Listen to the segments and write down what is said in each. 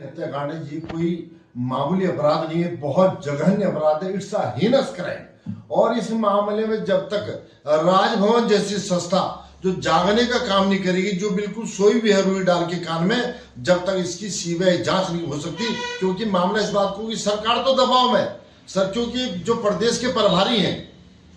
हत्याकांड जी कोई मामूली अपराध नहीं है, बहुत जघन्य अपराध है। It's a heinous crime. और इस मामले में जब तक राजभवन जैसी संस्था जो जागने का काम नहीं करेगी, जो बिल्कुल सोई भी है रुई डाल के कान में, जब तक इसकी सीबीआई जांच नहीं हो सकती। क्योंकि मामला इस बात को कि सरकार तो दबाव में सर, क्योंकि जो प्रदेश के प्रभारी हैं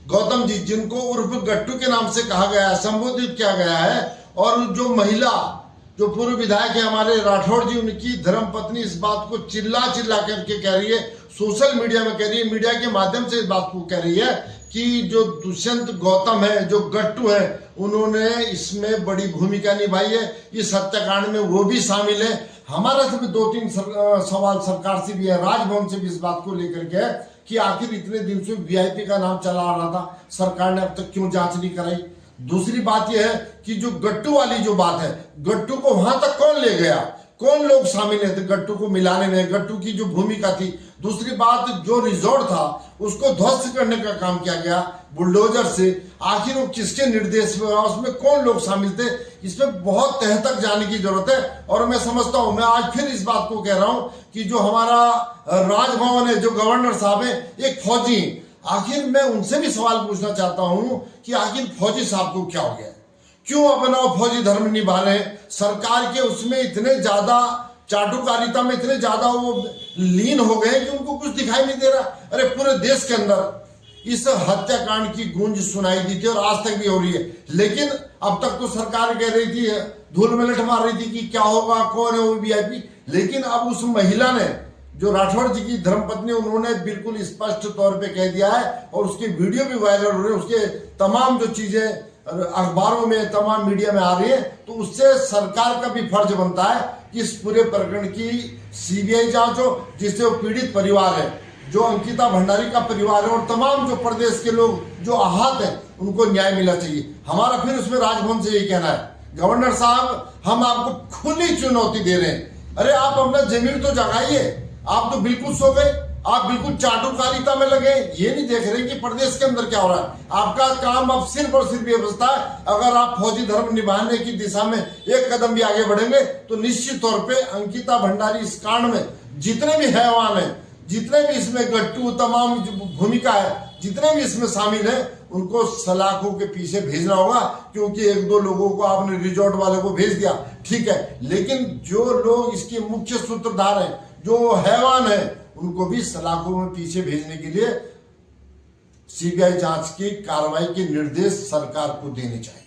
गौतम जी, जिनको उर्फ गट्टू के नाम से कहा गया है, संबोधित किया गया है, और जो महिला जो पूर्व विधायक है हमारे राठौड़ जी, उनकी धर्मपत्नी इस बात को चिल्ला करके कह रही है, सोशल मीडिया में कह रही है, मीडिया के माध्यम से इस बात को कह रही है कि जो दुष्यंत गौतम है, जो गट्टू है, उन्होंने इसमें बड़ी भूमिका निभाई है। इस हत्याकांड में वो भी शामिल है। हमारा से भी 2-3 सवाल सरकार से भी है, राजभवन से भी इस बात को लेकर के है कि आखिर इतने दिन से वीआईपी का नाम चला आ रहा था, सरकार ने अब तक क्यों जांच नहीं कराई। दूसरी बात यह है कि जो गट्टू वाली जो बात है, गट्टू को वहां तक कौन ले गया, कौन लोग शामिल थे गट्टू को मिलाने में, गट्टू की जो भूमिका थी। दूसरी बात, जो रिजॉर्ट था उसको ध्वस्त करने का काम किया गया बुलडोजर से, आखिर वो किसके निर्देश में, उसमें कौन लोग शामिल थे, इसमें बहुत तह तक जाने की जरूरत है। और मैं समझता हूं, मैं आज फिर इस बात को कह रहा हूं कि जो हमारा राजभवन है, जो गवर्नर साहब है, एक फौजी, आखिर मैं उनसे भी सवाल पूछना चाहता हूं कि आखिर फौजी साहब को क्या हो गया, क्यों अपना फौजी धर्म निभा रहे हैं। सरकार के उसमें इतने ज्यादा चाटुकारिता में इतने ज्यादा वो लीन हो गए कि उनको कुछ दिखाई नहीं दे रहा। अरे पूरे देश के अंदर इस हत्याकांड की गूंज सुनाई दी थी और आज तक भी हो रही है, लेकिन अब तक तो सरकार कह रही थी, धूल में लठ मार रही थी कि क्या होगा, कौन है वो वीआईपी। लेकिन अब उस महिला ने, जो राठौड़ जी की धर्मपत्नी, उन्होंने बिल्कुल स्पष्ट तौर पे कह दिया है, और उसके वीडियो भी वायरल हो रहे हैं, उसके तमाम जो चीजें अखबारों में, तमाम मीडिया में आ रही है। तो उससे सरकार का भी फर्ज बनता है कि इस पूरे प्रकरण की सीबीआई जांच हो, जिससे वो पीड़ित परिवार है, जो अंकिता भंडारी का परिवार है, और तमाम जो प्रदेश के लोग जो आहत हैं, उनको न्याय मिलना चाहिए। हमारा फिर उसमें राजभवन से यही कहना है, गवर्नर साहब, हम आपको खुली चुनौती दे रहे हैं। अरे आप अपना जमीन तो जगाइए। आप तो बिल्कुल सो गए, आप बिल्कुल चाटुकारिता में लगे, ये नहीं देख रहे कि प्रदेश के अंदर क्या हो रहा है। आपका काम अब सिर्फ और सिर्फ ये बचता है, अगर आप फौजी धर्म निभाने की दिशा में एक कदम भी आगे बढ़ेंगे तो निश्चित तौर पे अंकिता भंडारी इस कांड में जितने भी हैवान है, जितने भी इसमें गट्टू, तमाम भूमिका है, जितने भी इसमें शामिल है, उनको सलाखों के पीछे भेजना होगा। क्योंकि 1-2 लोगों को आपने रिजॉर्ट वाले को भेज दिया, ठीक है, लेकिन जो लोग इसके मुख्य सूत्रधार हैं, जो हैवान है, उनको भी सलाखों में पीछे भेजने के लिए सीबीआई जांच की कार्रवाई के निर्देश सरकार को देने चाहिए।